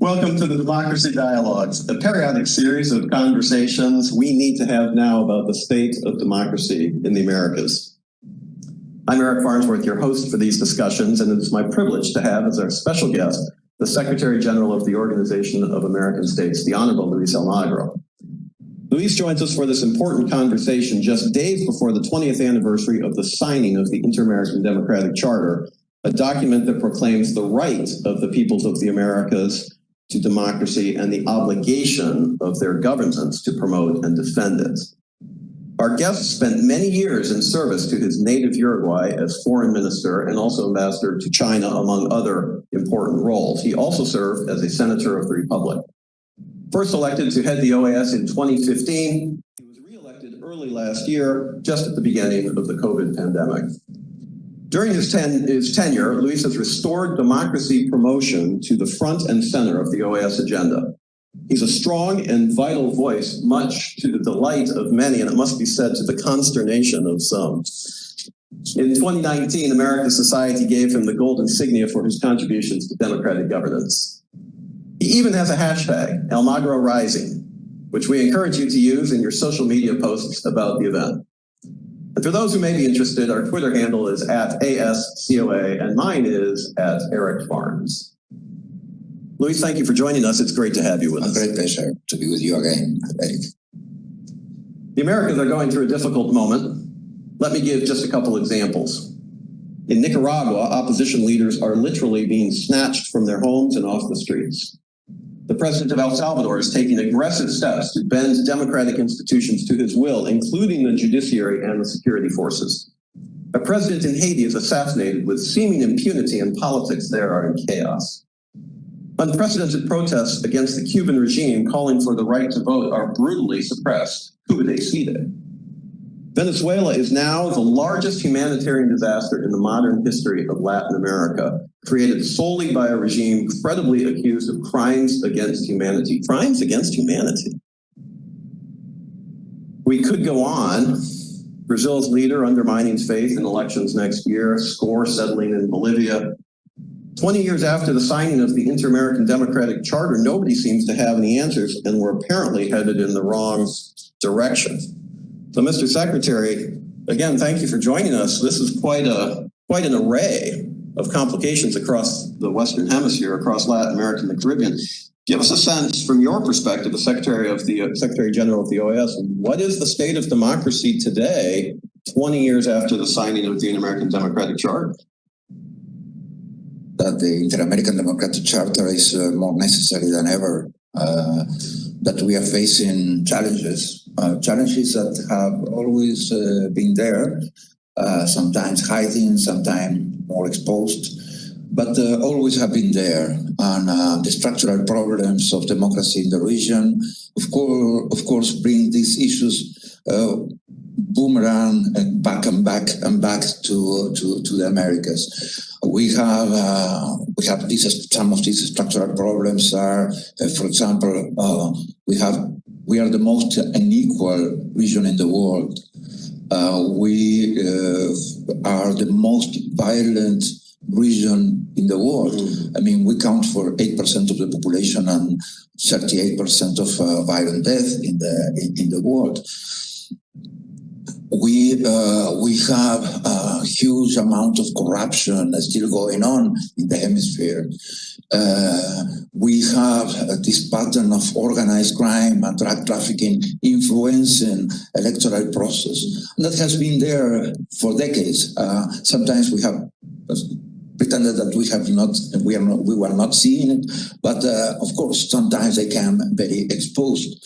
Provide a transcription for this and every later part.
Welcome to the Democracy Dialogues, a periodic series of conversations we need to have now about the state of democracy in the Americas. I'm Eric Farnsworth, your host for these discussions, and it's my privilege to have as our special guest the Secretary General of the Organization of American States, the Honorable Luis Almagro. Luis joins us for this important conversation just days before the 20th anniversary of the signing of the Inter-American Democratic Charter, a document that proclaims the right of the peoples of the Americas to democracy and the obligation of their governments to promote and defend it. Our guest spent many years in service to his native Uruguay as foreign minister and also ambassador to China, among other important roles. He also served as a senator of the Republic. First elected to head the OAS in 2015, he was re-elected early last year, just at the beginning of the COVID pandemic. During his tenure, Luis has restored democracy promotion to the front and center of the OAS agenda. He's a strong and vital voice, much to the delight of many, and it must be said to the consternation of some. In 2019, American society gave him the gold insignia for his contributions to democratic governance. He even has a hashtag, Almagro Rising, which we encourage you to use in your social media posts about the event. And for those who may be interested, our Twitter handle is @ASCOA, and mine is @EricFarns. Luis, thank you for joining us. It's great to have you with us. A great pleasure to be with you again, Eric. The Americans are going through a difficult moment. Let me give just a couple examples. In Nicaragua, opposition leaders are literally being snatched from their homes and off the streets. The president of El Salvador is taking aggressive steps to bend democratic institutions to his will, including the judiciary and the security forces. A president in Haiti is assassinated with seeming impunity, and politics there are in chaos. Unprecedented protests against the Cuban regime calling for the right to vote are brutally suppressed. Coup d'état. Venezuela is now the largest humanitarian disaster in the modern history of Latin America, created solely by a regime credibly accused of crimes against humanity. Crimes against humanity. We could go on. Brazil's leader undermining faith in elections next year, score settling in Bolivia. 20 years after the signing of the Inter-American Democratic Charter, nobody seems to have any answers, and we're apparently headed in the wrong direction. So, Mr. Secretary, again, thank you for joining us. This is quite an array of complications across the Western Hemisphere, across Latin America and the Caribbean. Give us a sense from your perspective, the Secretary General of the OAS, what is the state of democracy today, 20 years after the signing of the Inter-American Democratic Charter? That the Inter-American Democratic Charter is more necessary than ever, that we are facing challenges that have always been there, sometimes hiding, sometimes more exposed, but always have been there. And the structural problems of democracy in the region, of course, bring these issues boomerang and back to the Americas. We have some of these structural problems are, for example, we are the most unequal region in the world. We are the most violent region in the world. I mean, we count for 8% of the population and 38% of violent death in the world. We have a huge amount of corruption still going on in the hemisphere. We have this pattern of organized crime and drug trafficking influencing electoral process. And that has been there for decades. Sometimes we have pretended that we were not seeing it, but of course, sometimes they come very exposed.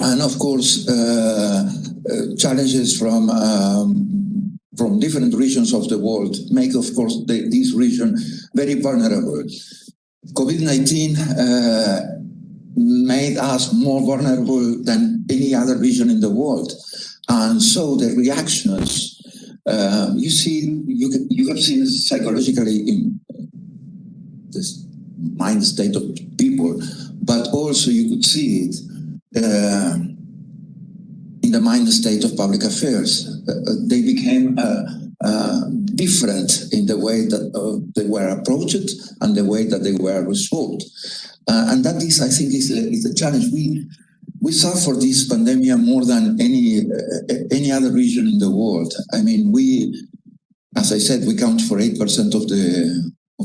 And of course, challenges from different regions of the world make, of course, this region very vulnerable. COVID-19 made us more vulnerable than any other region in the world. And so the reactions, you have seen psychologically in this mind state of people, but also you could see it in the mind state of public affairs. They became different in the way that they were approached and the way that they were resolved. And that is, I think, is a challenge. We suffer this pandemic more than any other region in the world. I mean, as I said, we count for 8% of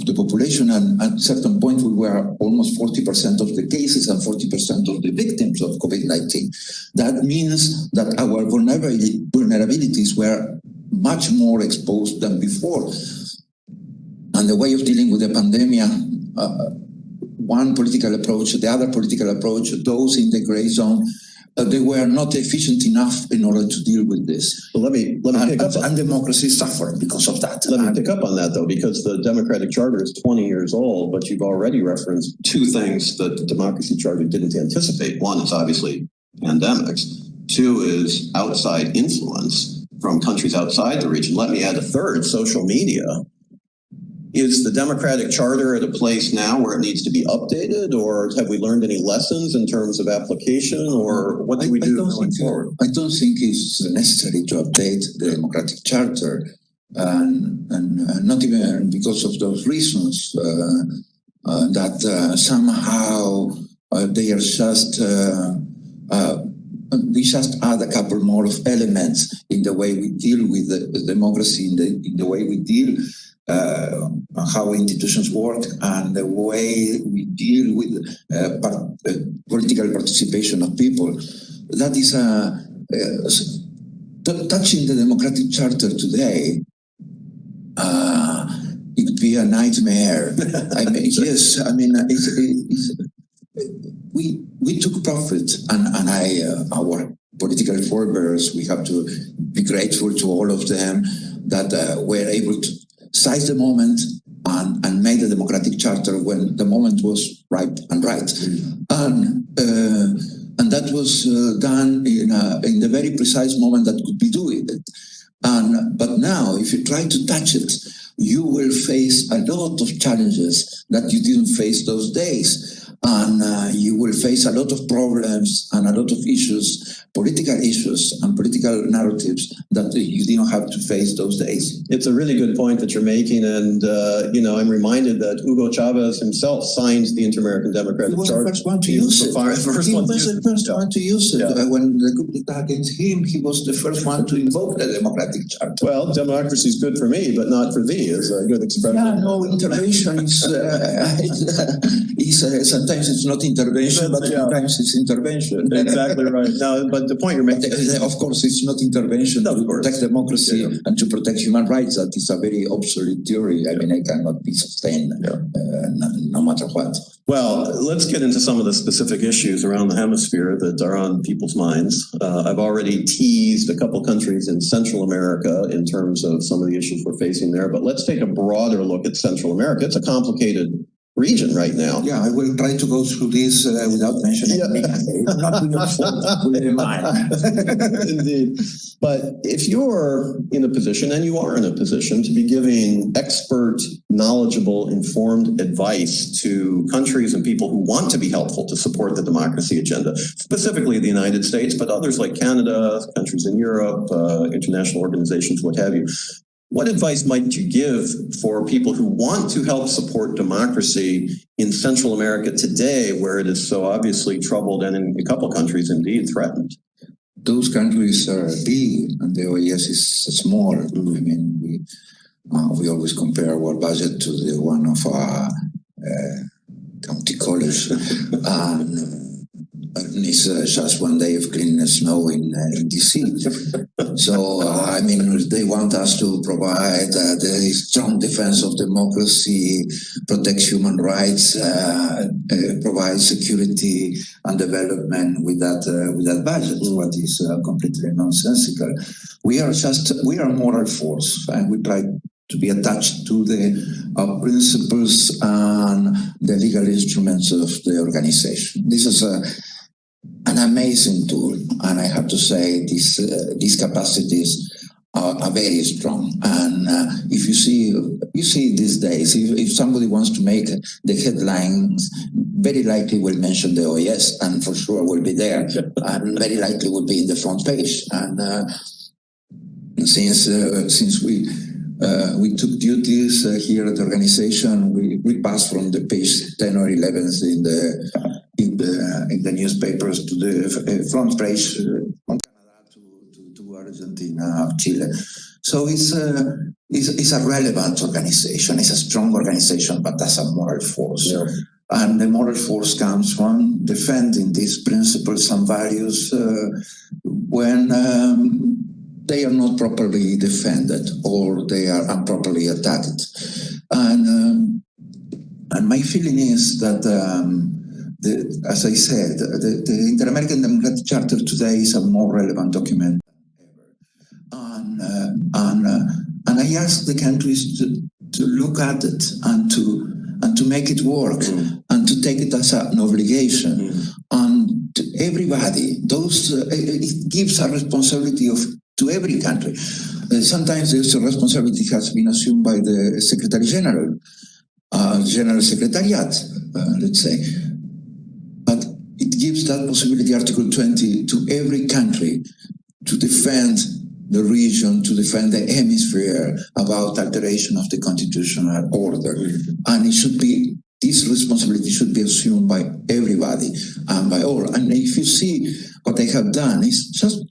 the population, and at a certain point we were almost 40% of the cases and 40% of the victims of COVID-19. That means that our vulnerabilities were much more exposed than before. And the way of dealing with the pandemic, one political approach, the other political approach, those in the gray zone, they were not efficient enough in order to deal with this. Well, let me pick up and democracy suffered because of that. Let me pick up on that, though, because the Democratic Charter is 20 years old, but you've already referenced two things that the Democracy Charter didn't anticipate. One is obviously pandemics. Two is outside influence from countries outside the region. Let me add a third, social media. Is the Democratic Charter at a place now where it needs to be updated, or have we learned any lessons in terms of application, or what do we do going forward? I don't think it's necessary to update the Democratic Charter, and not even because of those reasons that somehow they are just we just add a couple more of elements in the way we deal with the democracy, in the way we deal how institutions work, and the way we deal with political participation of people. That is touching the Democratic Charter today. It could be a nightmare. I mean, yes. I mean, we took profit, and our political forebears. We have to be grateful to all of them that were able to seize the moment and made the Democratic Charter when the moment was ripe and right. And that was done in the very precise moment that could be doing it. But now, if you try to touch it, you will face a lot of challenges that you didn't face those days. And you will face a lot of problems and a lot of issues, political issues and political narratives that you didn't have to face those days. It's a really good point that you're making, and I'm reminded that Hugo Chavez himself signed the Inter-American Democratic Charter. He was the first one to use it. He was the first one to use it. When the coup d'etat against him, he was the first one to invoke the Democratic Charter. Well, democracy is good for me, but not for thee, is a good expression. Yeah, no, intervention is sometimes it's not intervention, but sometimes it's intervention. Exactly right. Now, but the point you're making, of course, it's not intervention to protect democracy and to protect human rights. That is a very obsolete theory. I mean, it cannot be sustained no matter what. Well, let's get into some of the specific issues around the hemisphere that are on people's minds. I've already teased a couple countries in Central America in terms of some of the issues we're facing there, but let's take a broader look at Central America. It's a complicated region right now. Yeah, I will try to go through this without mentioning me. Not with your fault, with mine. Indeed. But if you're in a position, and you are in a position, to be giving expert, knowledgeable, informed advice to countries and people who want to be helpful to support the democracy agenda, specifically the United States, but others like Canada, countries in Europe, international organizations, what have you, what advice might you give for people who want to help support democracy in Central America today, where it is so obviously troubled and in a couple countries indeed threatened? Those countries are big and the OAS is small. Mm-hmm. I mean, we always compare our budget to the one of a county college. And it's just one day of clean snow in DC. So, I mean, they want us to provide the strong defense of democracy, protect human rights, provide security and development with that budget, what is completely nonsensical. We are a moral force, and we try to be attached to the principles and the legal instruments of the organization. This is an amazing tool, and I have to say these capacities are very strong. And if you see these days, if somebody wants to make the headlines, very likely will mention the OAS, and for sure will be there, and very likely will be in the front page. And since We took duties here at the organization. We passed from the page 10 or 11 in the newspapers to the front page from Canada to Argentina, Chile. So it's a relevant organization. It's a strong organization, but that's a moral force. Yeah. And the moral force comes from defending these principles and values when they are not properly defended or they are improperly attacked. And my feeling is that, as I said, the Inter-American Democratic Charter today is a more relevant document than ever. And I ask the countries to look at it and to make it work and to take it as an obligation. And to everybody, it gives a responsibility to every country. Sometimes this responsibility has been assumed by the Secretary General, General Secretariat, let's say. But it gives that possibility, Article 20, to every country to defend the region, to defend the hemisphere about alteration of the constitutional order. And this responsibility should be assumed by everybody and by all. And if you see what they have done, it's just,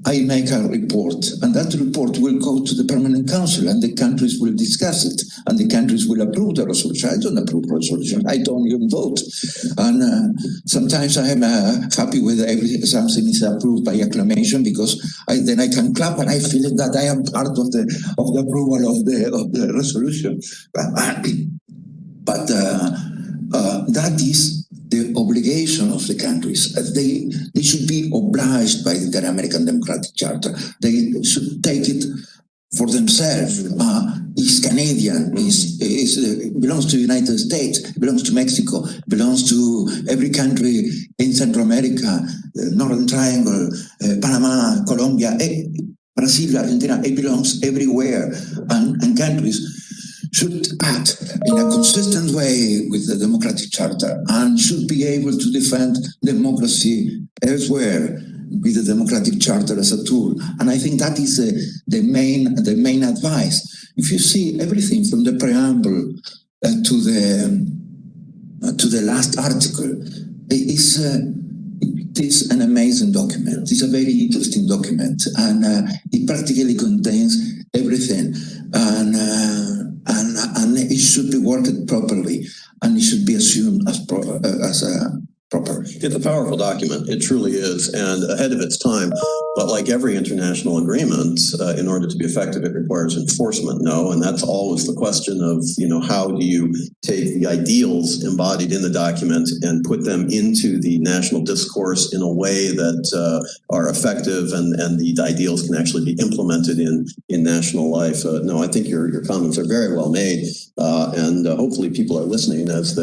I make a report, and that report will go to the Permanent Council, and the countries will discuss it, and the countries will approve the resolution. I don't approve the resolution. I don't even vote. And sometimes I am happy with something is approved by acclamation, because then I can clap and I feel that I am part of the approval of the resolution. But that is the obligation of the countries. They should be obliged by the Inter-American Democratic Charter. They should take it for themselves. It's Canadian, it belongs to the United States, it belongs to Mexico, it belongs to every country in Central America, Northern Triangle, Panama, Colombia, Brazil, Argentina. It belongs everywhere. And countries should act in a consistent way with the Democratic Charter and should be able to defend democracy elsewhere with the Democratic Charter as a tool. And I think that is the main advice. If you see everything from the preamble to the last article, it is an amazing document. It's a very interesting document, and it practically contains everything. And it should be worked properly, and it should be assumed as proper. It's a powerful document. It truly is, and ahead of its time. But like every international agreement, in order to be effective, it requires enforcement. No, and that's always the question of, how do you take the ideals embodied in the document and put them into the national discourse in a way that are effective, and the ideals can actually be implemented in national life. No, I think your comments are very well made, and hopefully people are listening as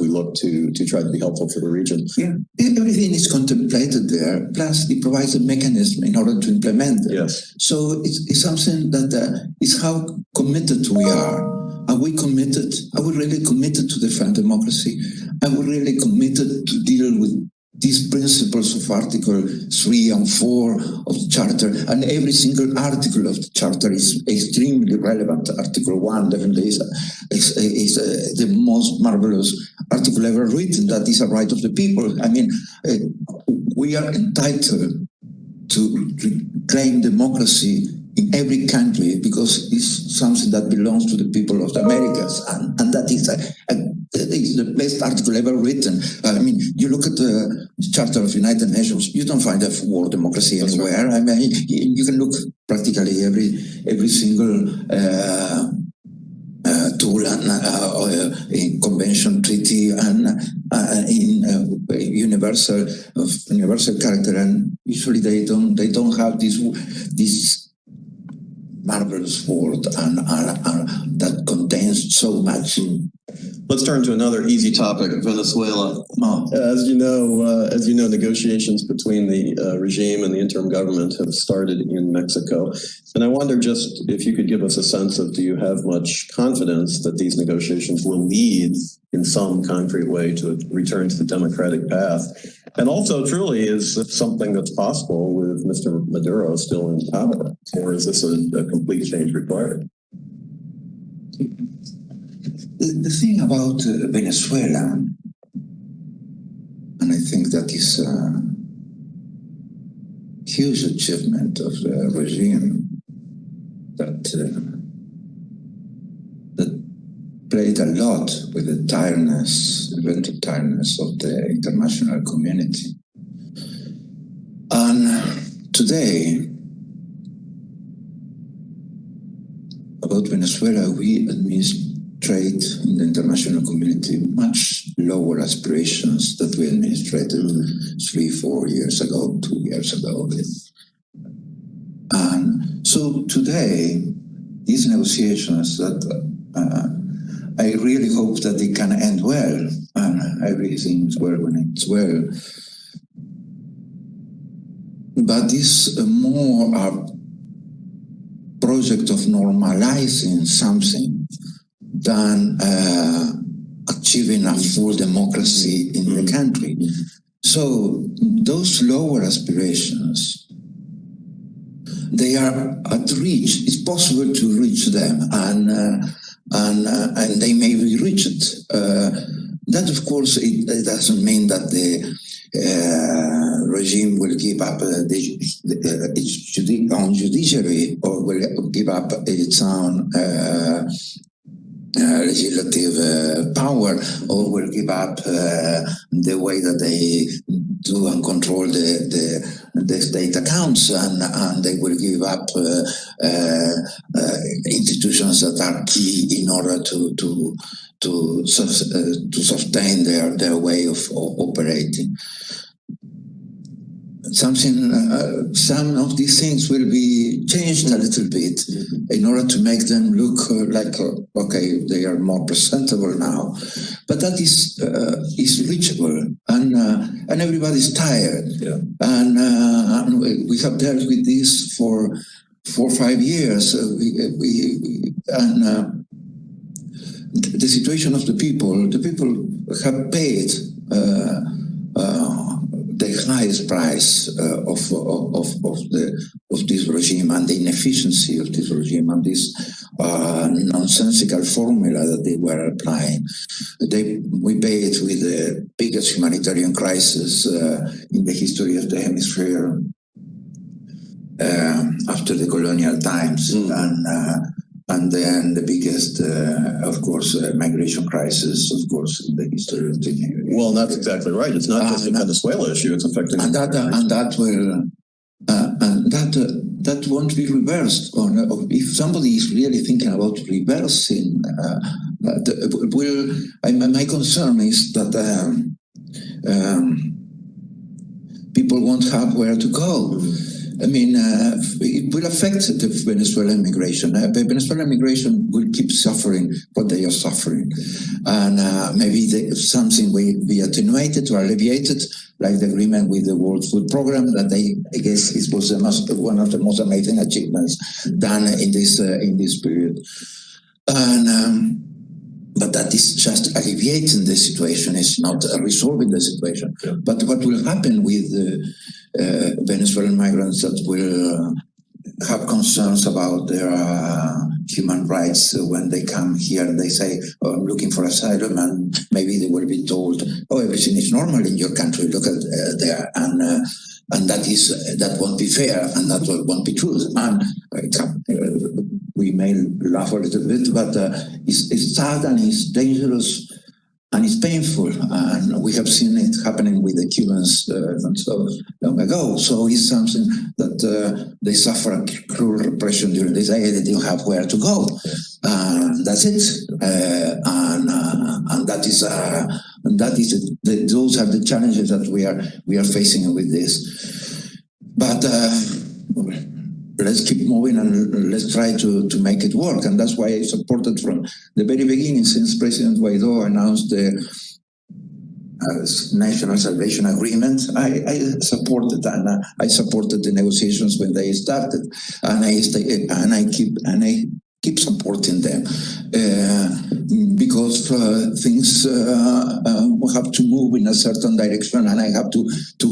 we look to try to be helpful for the region. Yeah, everything is contemplated there. Plus, it provides a mechanism in order to implement it. Yes. So it's something that is how committed we are. Are we committed? Are we really committed to defend democracy? Are we really committed to deal with these principles of Article 3 and 4 of the Charter? And every single article of the Charter is extremely relevant. Article 1 definitely is the most marvelous article ever written. That is a right of the people. I mean, we are entitled to claim democracy in every country because it's something that belongs to the people of the Americas, and that is the best article ever written. I mean, you look at the Charter of United Nations, you don't find a word democracy anywhere. I mean, you can look practically every single tool and in convention, treaty, and in universal character, and usually they don't have this marvelous word and that contains so much. Let's turn to another easy topic, Venezuela. As you know, negotiations between the regime and the interim government have started in Mexico. And I wonder just if you could give us a sense of, do you have much confidence that these negotiations will lead in some concrete way to return to the democratic path? And also, truly, is this something that's possible with Mr. Maduro still in power? Or is this a complete change required? The thing about Venezuela, and I think that is a huge achievement of the regime that played a lot with the tiredness, eventual tiredness of the international community. And today, about Venezuela, we administrate in the international community much lower aspirations that we administrated 3-4 years ago, 2 years ago. And so today, these negotiations that I really hope that they can end well, and everything is well when it's well. But this more a project of normalizing something than achieving a full democracy in the country. So those lower aspirations, they are at reach. It's possible to reach them, and they may be reached. That, of course, it doesn't mean that the regime will give up its own judiciary or will give up its own legislative power, or will give up the way that they do and control the state accounts, and they will give up institutions that are key in order to sustain their way of operating. Some of these things will be changed a little bit in order to make them look like, okay, they are more presentable now. But that is reachable, and everybody's tired. Yeah. And we have dealt with this for 4 or 5 years. The situation of the people have paid the highest price of this regime, and the inefficiency of this regime, and this nonsensical formula that they were applying. We paid with the biggest humanitarian crisis in the history of the hemisphere after the colonial times, and then the biggest, of course, migration crisis, of course, in the history of the area. Well, that's exactly right. It's not just a Venezuela issue; it's affecting. That won't be reversed. Or if somebody is really thinking about reversing, my concern is that people won't have where to go. I mean, it will affect the Venezuelan migration. Venezuelan migration will keep suffering what they are suffering. And maybe something will be attenuated or alleviated, like the agreement with the World Food Program, that I guess it was one of the most amazing achievements done in this period. And but that is just alleviating the situation. It's not resolving the situation. Yeah. But what will happen with Venezuelan migrants that will have concerns about their human rights when they come here and they say, oh, I'm looking for asylum, and maybe they will be told, oh, everything is normal in your country, look at there. And that won't be fair, and that won't be true. And we may laugh a little bit, but it's sad and it's dangerous and it's painful. And we have seen it happening with the Cubans not so long ago. So it's something that they suffer cruel repression during this day. They don't have where to go. That's it. And those are the challenges that we are facing with this. But let's keep moving and let's try to make it work. And that's why I supported from the very beginning, since President Guaido announced the National Salvation Agreement. I supported, and I supported the negotiations when they started, and I keep supporting them because things have to move in a certain direction, and I have to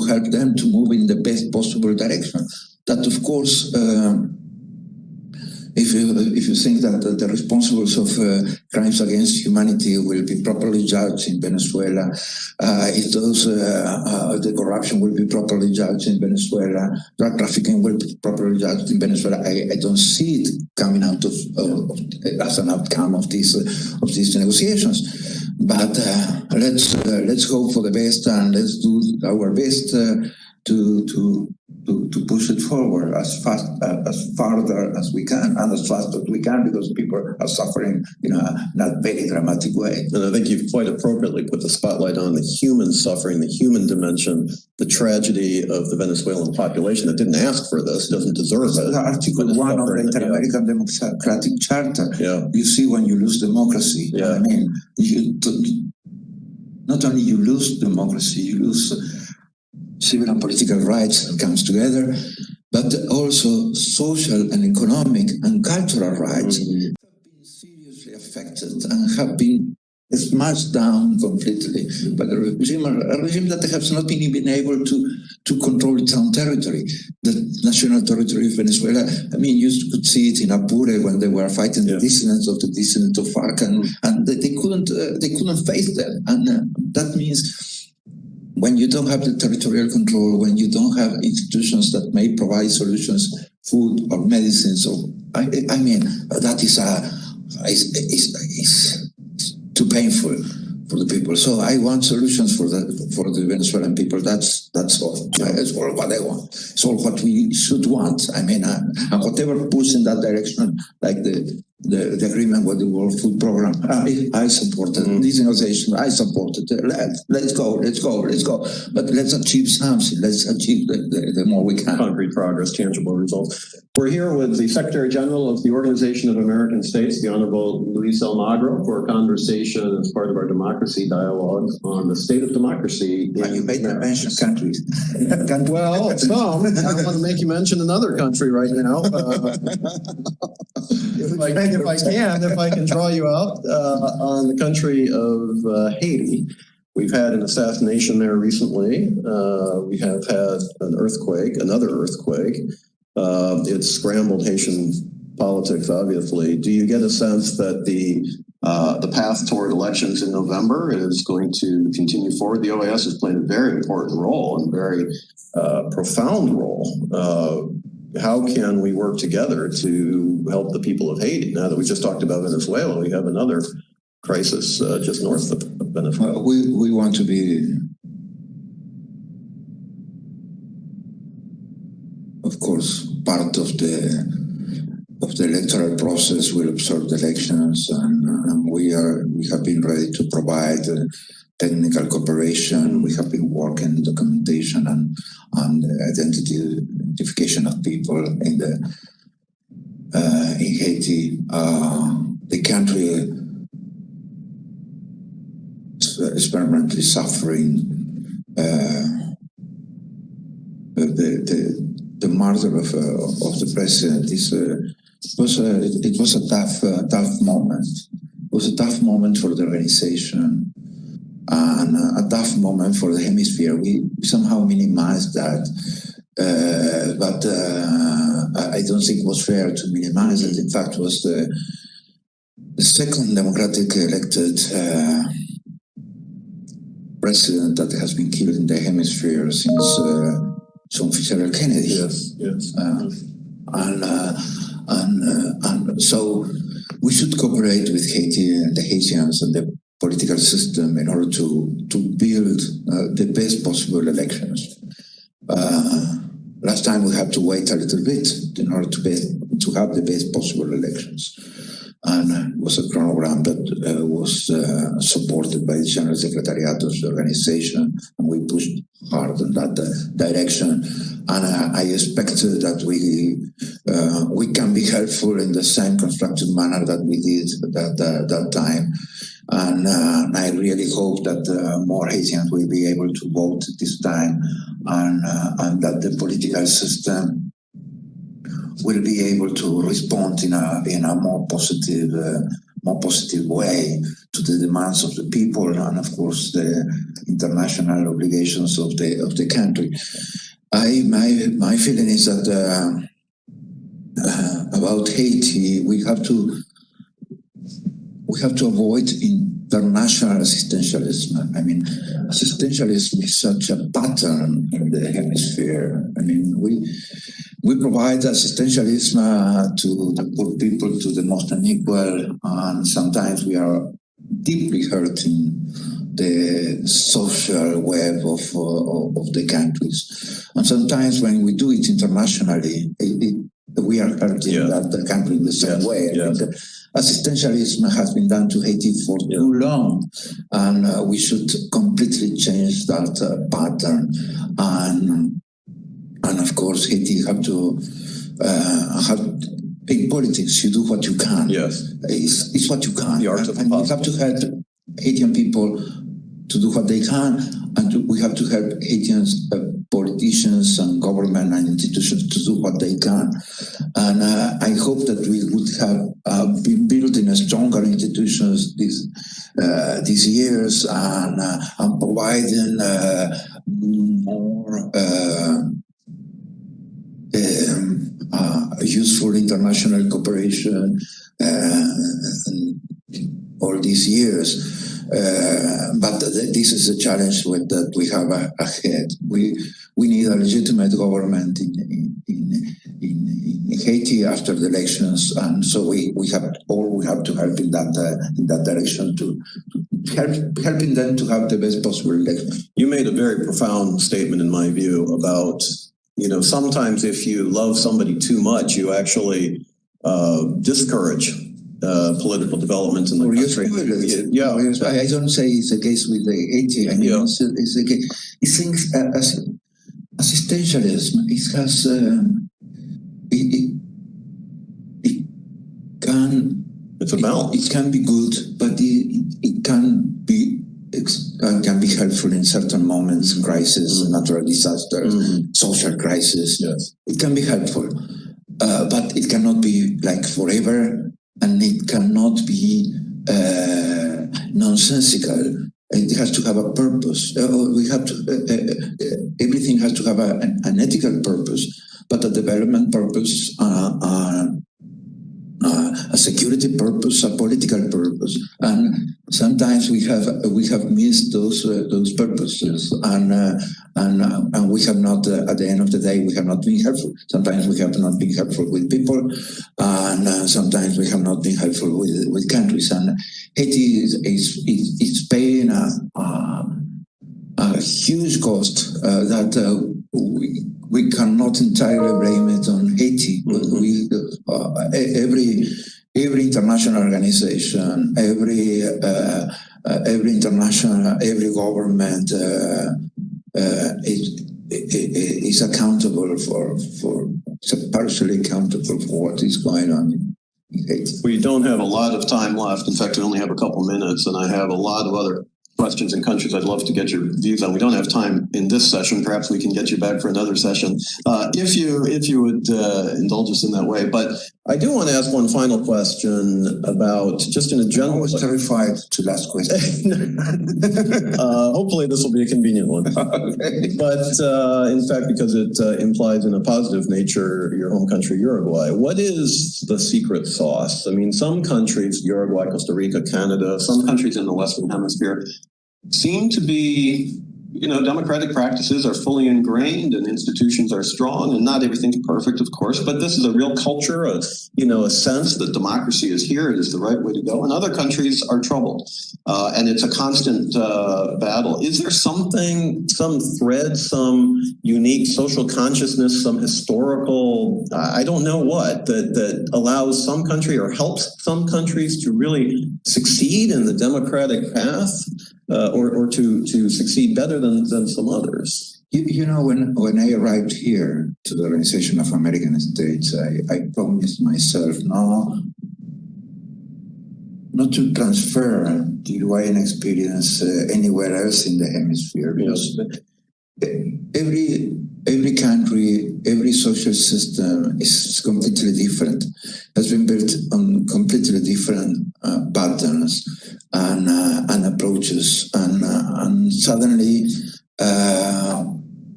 help them to move in the best possible direction. That, of course, if you think that the responsibles of crimes against humanity will be properly judged in Venezuela, if the corruption will be properly judged in Venezuela, drug trafficking will be properly judged in Venezuela, I don't see it coming out of as an outcome of these negotiations. But let's hope for the best, and let's do our best to push it forward as farther as we can and as fast as we can, because people are suffering in a not very dramatic way. And I think you've quite appropriately put the spotlight on the human suffering, the human dimension, the tragedy of the Venezuelan population that didn't ask for this, doesn't deserve it. Article 1 of the Inter-American Democratic Charter. Yeah. You see, when you lose democracy, yeah. I mean, not only you lose democracy, you lose civil and political rights comes together, but also social and economic and cultural rights have been seriously affected and have been smashed down completely by a regime that has not been able to control its own territory. The national territory of Venezuela, I mean, you could see it in Apure when they were fighting the dissidents of FARC, and they couldn't face them. And that means when you don't have the territorial control, when you don't have institutions that may provide solutions, food or medicines, or I mean, that is too painful for the people. So I want solutions for the Venezuelan people. That's all. That's all what I want. It's all what we should want. I mean, and whatever push in that direction, like the agreement with the World Food Program, I supported this negotiation. I supported it. Let's go. But let's achieve something. Let's achieve the more we can. Concrete progress, tangible results. We're here with the Secretary General of the Organization of American States, the Honorable Luis Almagro, for a conversation as part of our democracy dialogue on the state of democracy. And you made me mention countries. Well, some. I don't want to make you mention another country right now. If I can draw you out on the country of Haiti. We've had an assassination there recently. We have had another earthquake. It's scrambled Haitian politics, obviously. Do you get a sense that the path toward elections in November is going to continue forward? The OAS has played a very important role and very profound role. How can we work together to help the people of Haiti? Now that we just talked about Venezuela, we have another crisis just north of Venezuela. We want to be, of course, part of the electoral process. We'll observe the elections, and we have been ready to provide technical cooperation. We have been working documentation and identification of people in Haiti. The country is permanently suffering. The murder of the president was a tough moment. It was a tough moment for the organization and a tough moment for the hemisphere. We somehow minimized that, but I don't think it was fair to minimize it. In fact, it was the second democratic elected president that has been killed in the hemisphere since John Fitzgerald Kennedy. Yes. And so we should cooperate with Haiti and the Haitians and the political system in order to build the best possible elections. Last time we had to wait a little bit in order to have the best possible elections. And it was a chronogram that was supported by the General Secretariat of the organization, and we pushed hard in that direction. And I expected that we can be helpful in the same constructive manner that we did that time. And I really hope that more Haitians will be able to vote this time, and that the political system will be able to respond in a more positive way to the demands of the people and, of course, the international obligations of the country. My feeling is that about Haiti, we have to avoid international assistantialism. I mean, assistantialism is such a pattern in the hemisphere. I mean, we provide assistantialism to the poor people, to the most unequal, and sometimes we are deeply hurting the social web of the countries. And sometimes when we do it internationally, we are hurting the country in the same way. Yes. Assistantialism has been done to Haiti for too long, and we should completely change that pattern. And of course, Haiti have to have in politics. You do what you can. Yes, it's what you can. The art of and we have to help Haitian people to do what they can, and we have to help Haitians, politicians and government and institutions to do what they can. And I hope that we would have been building a stronger institutions these years and providing more useful international cooperation all these years. But this is a challenge that we have ahead. We need a legitimate government in Haiti after the elections, and so we have to help in that direction to helping them to have the best possible election. You made a very profound statement, in my view, about sometimes if you love somebody too much, you actually discourage political develment in the country. I don't say it's the case with the Haiti. I mean, it's the case. It thinks assistantialism. It has it can. It's a balance. It can be good, but it can be helpful in certain moments, crisis, natural disasters, social crisis. Yes. It can be helpful, but it cannot be like forever. And it cannot be nonsensical. It has to have a purpose. Everything has to have an ethical purpose, but a development purpose, a security purpose, a political purpose, and sometimes we have missed those purposes, and we have not. At the end of the day, we have not been helpful. Sometimes we have not been helpful with people, and sometimes we have not been helpful with countries. And Haiti is paying a huge cost that we cannot entirely blame it on Haiti. Every international organization, every government is accountable for partially accountable for what is going on in Haiti. We don't have a lot of time left. In fact, we only have a couple minutes, and I have a lot of other questions and countries I'd love to get your views on. We don't have time in this session. Perhaps we can get you back for another session if you would indulge us in that way. But I do want to ask one final question about just in a general. I was terrified to last question. Hopefully this will be a convenient one. Okay. But in fact, because it implies in a positive nature your home country, Uruguay. What is the secret sauce? I mean, some countries, Uruguay, Costa Rica, Canada, some countries in the Western Hemisphere seem to be, democratic practices are fully ingrained and institutions are strong, and not everything's perfect, of course, but this is a real culture, a sense that democracy is here, it is the right way to go, and other countries are troubled. And it's a constant battle. Is there something, some thread, some unique social consciousness, some historical, I don't know what, that allows some country or helps some countries to really succeed in the democratic path? Or to succeed better than some others? When I arrived here to the Organization of American States, I promised myself not to transfer the Uruguayan experience anywhere else in the hemisphere, because every country, every social system is completely different, has been built on completely different patterns and approaches, and suddenly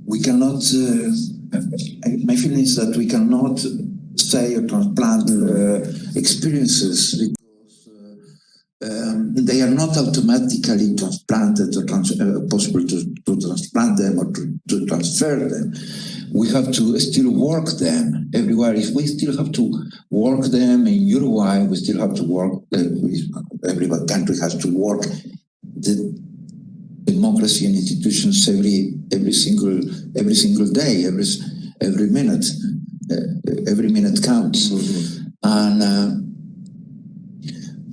we cannot. My feeling is that we cannot say or transplant experiences because they are not automatically transplanted or possible to transplant them or to transfer them. We have to still work them everywhere. If we still have to work them in Uruguay, we still have to work. Every country has to work the democracy and institutions every single day, every minute. Every minute counts. Mm-hmm. And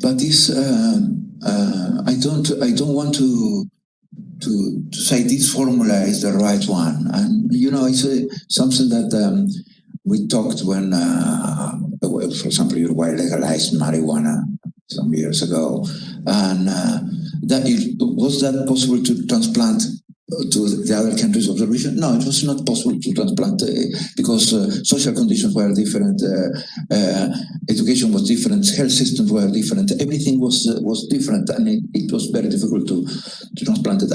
but this I don't want to say this formula is the right one. And it's something that we talked when, for example, Uruguay legalized marijuana some years ago, and was that possible to transplant to the other countries of the region? No, it was not possible to transplant because social conditions were different, education was different, health systems were different, everything was different, and it was very difficult to transplant it.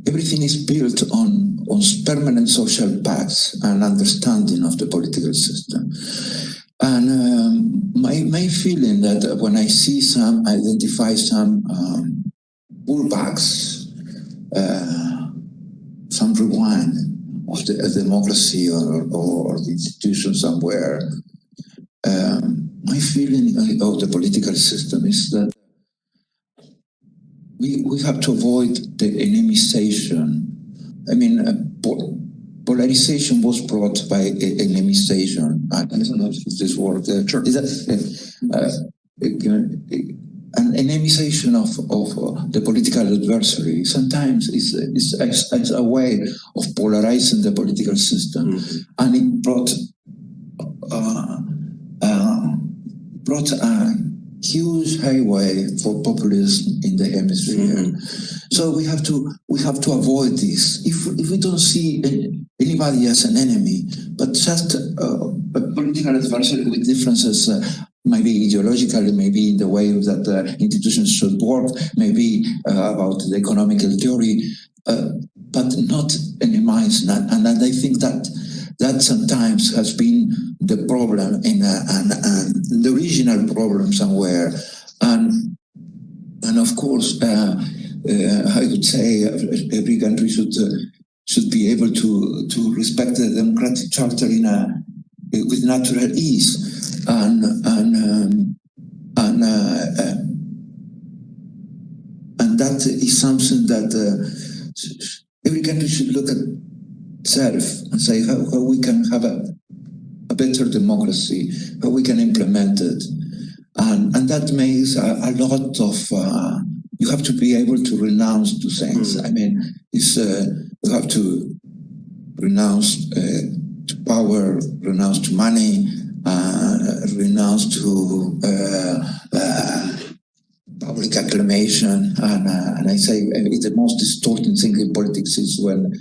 Everything is built on permanent social pacts and understanding of the political system. And my feeling that when I identify some pullbacks, some rewind of the democracy or the institution somewhere, my feeling of the political system is that we have to avoid the enemization. I mean, polarization was brought by enemization. I don't know if this word. Sure. Is that an enemization of the political adversary? Sometimes it's a way of polarizing the political system, and it brought a huge highway for populism in the hemisphere. So we have to avoid this. If we don't see anybody as an enemy, but just a political adversary with differences, maybe ideologically, maybe in the way that institutions should work, maybe about the economical theory, but not enemize. And I think that sometimes has been the problem and the original problem somewhere. And of course, I would say every country should be able to respect the democratic charter with natural ease, and that is something that every country should look at itself and say how we can have a better democracy, how we can implement it, and that makes a lot of. You have to be able to renounce to things. I mean, you have to renounce to power, renounce to money, renounce to public acclamation, and I say the most distorting thing in politics is when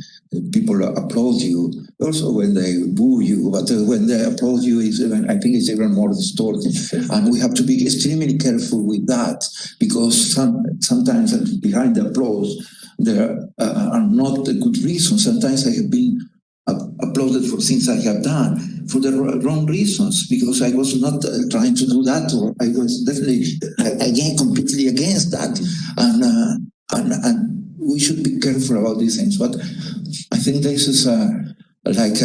people applaud you, also when they boo you, but when they applaud you, I think it's even more distorting. And we have to be extremely careful with that, because sometimes behind the applause, there are not good reasons. Sometimes I have been applauded for things I have done for the wrong reasons, because I was not trying to do that, or I was definitely completely against that. And we should be careful about these things. But I think this is like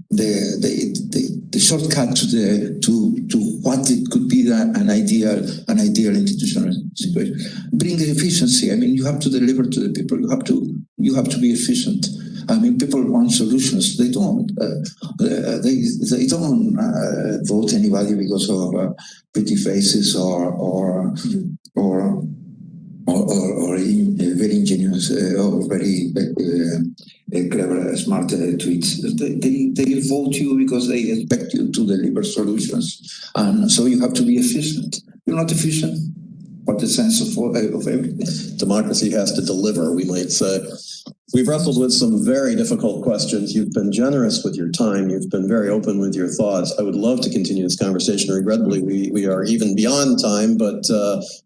the shortcut to what it could be an ideal institutional situation. Bring efficiency. I mean, you have to deliver to the people. You have to be efficient. I mean, people want solutions. They don't. They don't vote anybody because of pretty faces or very ingenious or very clever, smart tweets. They vote you because they expect you to deliver solutions, and so you have to be efficient. you're not efficient. What the sense of everything? Democracy has to deliver, we might say. We've wrestled with some very difficult questions. You've been generous with your time. You've been very open with your thoughts. I would love to continue this conversation. Regrettably, we are even beyond time, but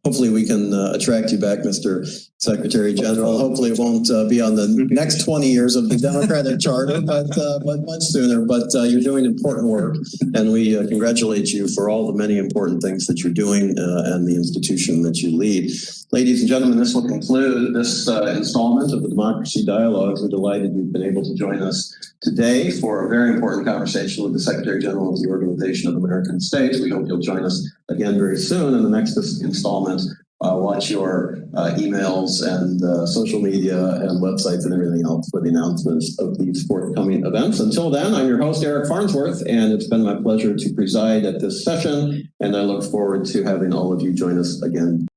hopefully we can attract you back, Mr. Secretary General. Hopefully it won't be on the next 20 years of the Democratic Charter, but much sooner. But you're doing important work, and we congratulate you for all the many important things that you're doing and the institution that you lead. Ladies and gentlemen, this will conclude this installment of the Democracy Dialogues. We're delighted you've been able to join us today for a very important conversation with the Secretary General of the Organization of American States. We hope you'll join us again very soon in the next installment. Watch your emails and social media and websites and everything else for the announcements of these forthcoming events. Until then, I'm your host, Eric Farnsworth, and it's been my pleasure to preside at this session, and I look forward to having all of you join us again.